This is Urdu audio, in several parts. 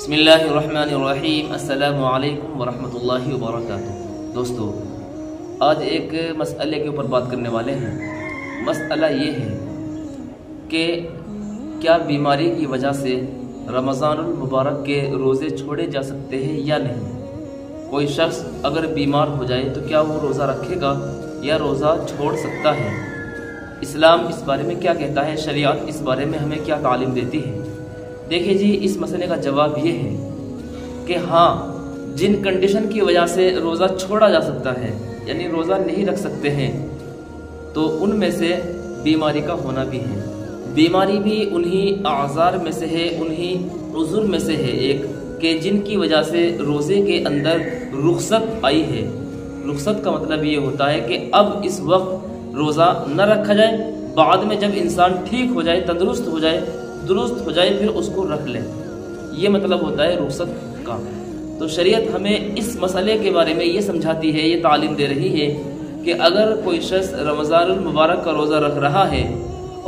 بسم اللہ الرحمن الرحیم۔ السلام علیکم ورحمۃ اللہ وبرکاتہ۔ دوستو، آج ایک مسئلے کے اوپر بات کرنے والے ہیں۔ مسئلہ یہ ہے کہ کیا بیماری کی وجہ سے رمضان المبارک کے روزے چھوڑے جا سکتے ہیں یا نہیں؟ کوئی شخص اگر بیمار ہو جائے تو کیا وہ روزہ رکھے گا یا روزہ چھوڑ سکتا ہے؟ اسلام اس بارے میں کیا کہتا ہے؟ شریعت اس بارے میں ہمیں کیا تعلیم دیتی ہے؟ دیکھیں جی، اس مسئلے کا جواب یہ ہے کہ ہاں، جن کنڈیشن کی وجہ سے روزہ چھوڑا جا سکتا ہے، یعنی روزہ نہیں رکھ سکتے ہیں، تو ان میں سے بیماری کا ہونا بھی ہے۔ بیماری بھی انہی اعذار میں سے ہے، انہی عذر میں سے ہے ایک کہ جن کی وجہ سے روزے کے اندر رخصت آئی ہے۔ رخصت کا مطلب یہ ہوتا ہے کہ اب اس وقت روزہ نہ رکھا جائے، بعد میں جب انسان ٹھیک ہو جائے، تندرست ہو جائے، درست ہو جائے، پھر اس کو رکھ لیں۔ یہ مطلب ہوتا ہے رخصت کا۔ تو شریعت ہمیں اس مسئلے کے بارے میں یہ سمجھاتی ہے، یہ تعلیم دے رہی ہے کہ اگر کوئی شخص رمضان المبارک کا روزہ رکھ رہا ہے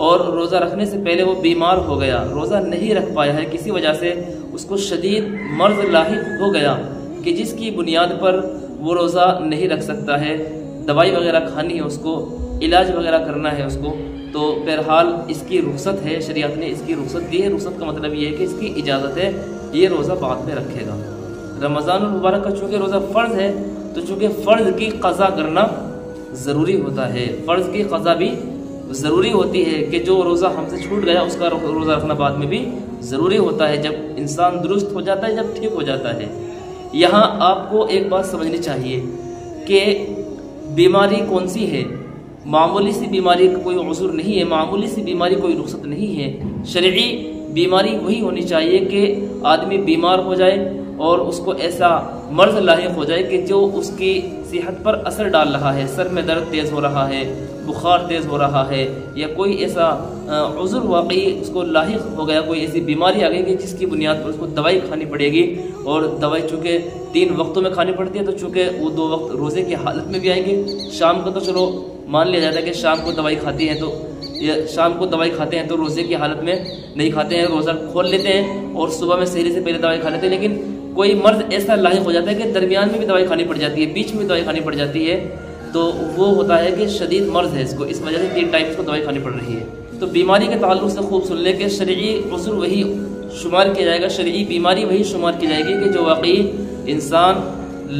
اور روزہ رکھنے سے پہلے وہ بیمار ہو گیا، روزہ نہیں رکھ پایا ہے، کسی وجہ سے اس کو شدید مرض لاحق ہو گیا کہ جس کی بنیاد پر وہ روزہ نہیں رکھ سکتا ہے، دوائی وغیرہ کھانی ہے، اس کو علاج وغیرہ کرنا ہے اس کو، تو بہرحال اس کی رخصت ہے، شریعت نے اس کی رخصت دی ہے۔ رخصت کا مطلب یہ ہے کہ اس کی اجازت ہے، یہ روزہ بعد میں رکھے گا۔ رمضان المبارک کا چونکہ روزہ فرض ہے، تو چونکہ فرض کی قضا کرنا ضروری ہوتا ہے، فرض کی قضا بھی ضروری ہوتی ہے کہ جو روزہ ہم سے چھوٹ گیا اس کا روزہ رکھنا بعد میں بھی ضروری ہوتا ہے، جب انسان درست ہو جاتا ہے، جب ٹھیک ہو جاتا ہے۔ یہاں آپ کو ایک بات سمجھنی چاہیے کہ بیماری کون سی ہے۔ معمولی سی بیماری کا کوئی عذر نہیں ہے، معمولی سی بیماری کوئی رخصت نہیں ہے۔ شرعی بیماری وہی ہونی چاہیے کہ آدمی بیمار ہو جائے اور اس کو ایسا مرض لاحق ہو جائے کہ جو اس کی صحت پر اثر ڈال رہا ہے، سر میں درد تیز ہو رہا ہے، بخار تیز ہو رہا ہے، یا کوئی ایسا عذر واقعی اس کو لاحق ہو گیا، کوئی ایسی بیماری آ گئی کہ جس کی بنیاد پر اس کو دوائی کھانی پڑے گی، اور دوائی چونکہ 3 وقتوں میں کھانی پڑتی ہے، تو چونکہ وہ 2 وقت روزے کی حالت میں بھی آئیں گے۔ شام کو تو چلو مان لیا جاتا ہے کہ شام کو دوائی کھاتی ہیں، تو شام کو دوائی کھاتے ہیں تو روزے کی حالت میں نہیں کھاتے ہیں، روزہ کھول لیتے ہیں اور صبح میں سحری سے پہلے دوائی کھا لیتے ہیں۔ لیکن کوئی مرض ایسا لاحق ہو جاتا ہے کہ درمیان میں بھی دوائی کھانی پڑ جاتی ہے، بیچ میں بھی دوائی کھانی پڑ جاتی ہے، تو وہ ہوتا ہے کہ شدید مرض ہے اس کو، اس وجہ سے 3 ٹائمز کو دوائی کھانی پڑ رہی ہے۔ تو بیماری کے تعلق سے خوب سن لے کہ شرعی عذر وہی شمار کیا جائے گا، شرعی بیماری وہی شمار کی جائے گی کہ جو واقعی انسان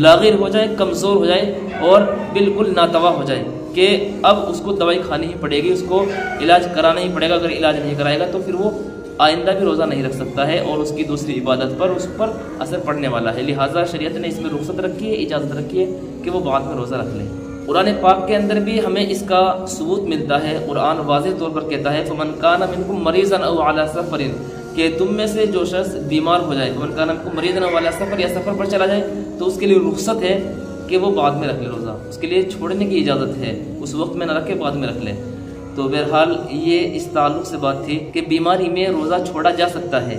لاغر ہو جائے، کمزور ہو جائے اور بالکل ناتوا ہو جائے کہ اب اس کو دوائی کھانی ہی پڑے گی، اس کو علاج کرانا ہی پڑے گا۔ اگر علاج نہیں کرائے گا تو پھر وہ آئندہ بھی روزہ نہیں رکھ سکتا ہے اور اس کی دوسری عبادت پر اس پر اثر پڑنے والا ہے۔ لہٰذا شریعت نے اس میں رخصت رکھی ہے، اجازت رکھی ہے کہ وہ بعد میں روزہ رکھ لیں۔ قرآن پاک کے اندر بھی ہمیں اس کا ثبوت ملتا ہے۔ قرآن واضح طور پر کہتا ہے فَمَنْ كَانَ مِنْكُمْ مَرِيضًا أَوْ عَلَى سَفَرٍ، کہ تم میں سے جو شخص بیمار ہو جائے، فَمَنْ كَانَ مِنْكُمْ مَرِيضًا أَوْ عَلَى سَفَرٍ، یا سفر پر چلا جائے، تو اس کے لیے رخصت ہے کہ وہ بعد میں رکھ لے روزہ، اس کے لیے چھوڑنے کی اجازت ہے، اس وقت میں نہ رکھے، بعد میں رکھ لے۔ تو بہرحال یہ اس تعلق سے بات تھی کہ بیماری میں روزہ چھوڑا جا سکتا ہے۔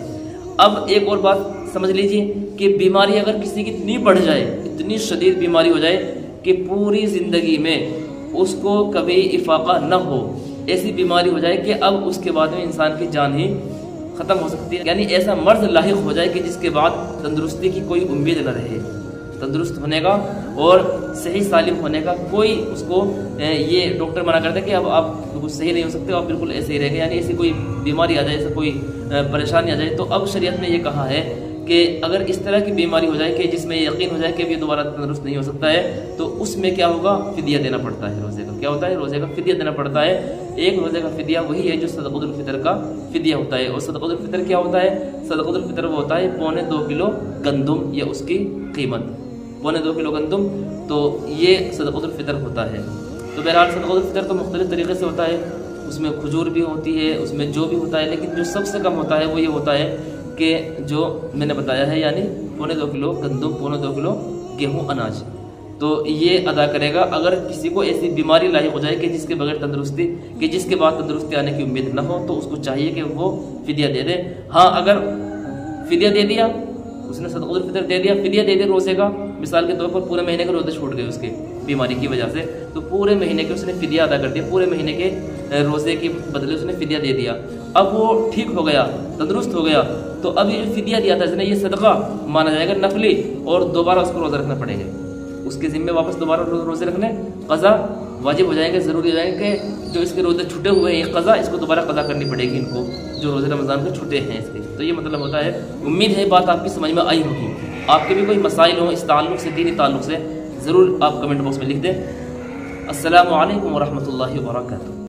اب ایک اور بات سمجھ لیجئے کہ بیماری اگر کسی کی اتنی بڑھ جائے، اتنی شدید بیماری ہو جائے کہ پوری زندگی میں اس کو کبھی افاقہ نہ ہو، ایسی بیماری ہو جائے کہ اب اس کے بعد میں انسان کی جان ہی ختم ہو سکتی ہے، یعنی ایسا مرض لاحق ہو جائے کہ جس کے بعد تندرستی کی کوئی امید نہ رہے، تندرست ہونے کا اور صحیح سالم ہونے کا کوئی اس کو یہ ڈاکٹر منع کرتا ہے کہ اب آپ بالکل صحیح نہیں ہو سکتے، آپ بالکل ایسے ہی رہ گئے، یعنی ایسی کوئی بیماری آ جائے، ایسا کوئی پریشانی آ جائے، تو اب شریعت نے یہ کہا ہے کہ اگر اس طرح کی بیماری ہو جائے کہ جس میں یقین ہو جائے کہ یہ دوبارہ تندرست نہیں ہو سکتا ہے، تو اس میں کیا ہوگا؟ فدیہ دینا پڑتا ہے روزے کا۔ کیا ہوتا ہے؟ روزے کا فدیہ دینا پڑتا ہے۔ ایک روزے کا فدیہ وہی ہے جو صدقۃ الفطر کا فدیہ ہوتا ہے۔ اور صدقۃ الفطر کیا ہوتا ہے؟ صدقۃ الفطر وہ ہوتا ہے 2.25 کلو گندم، یا اس کی قیمت 2.25 کلو گندم، تو یہ صدقۃ الفطر ہوتا ہے۔ تو بہرحال صدقۃ الفطر تو مختلف طریقے سے ہوتا ہے، اس میں کھجور بھی ہوتی ہے، اس میں جو بھی ہوتا ہے، لیکن جو سب سے کم ہوتا ہے وہ یہ ہوتا ہے کہ جو میں نے بتایا ہے، یعنی 2.25 کلو گندم، 2.25 کلو گیہوں اناج، تو یہ ادا کرے گا۔ اگر کسی کو ایسی بیماری لاحق ہو جائے کہ جس کے بغیر تندرستی، کہ جس کے بعد تندرستی آنے کی امید نہ ہو، تو اس کو چاہیے کہ وہ فدیہ دے دے۔ ہاں، اگر فدیہ دے دیا، اس نے صدقۃ الفطر دے دیا، فدیہ دے دے روزے کا، مثال کے طور پر پورے مہینے کے روزے چھوٹ گئے اس کے بیماری کی وجہ سے، تو پورے مہینے کے اس نے فدیہ ادا کر دیا، پورے مہینے کے روزے کے بدلے اس نے فدیہ دے دیا۔ اب وہ ٹھیک ہو گیا، تندرست ہو گیا، تو تو اب یہ فدیہ دیا تھا یہ صدقہ مانا جائے گا نفلی، اور دوبارہ اس کو روزہ رکھنا پڑے گا، اس کے ذمے واپس دوبارہ روزے رکھنے قضا واجب ہو جائیں گے، ضروری ہو جائیں گے کہ جو اس کے روزے چھٹے ہوئے ہیں یہ قضا اس کو دوبارہ قضا کرنی پڑے گی ان کو جو روزے رمضان کے چھٹے ہیں اس کے۔ تو یہ مطلب ہوتا ہے، امید ہے بات آپ کی سمجھ میں آئی ہوگی۔ آپ کے بھی کوئی مسائل ہوں اس تعلق سے، دینی تعلق سے، ضرور آپ کمنٹ باکس میں لکھ دیں۔ السلام علیکم ورحمۃ اللہ وبرکاتہ۔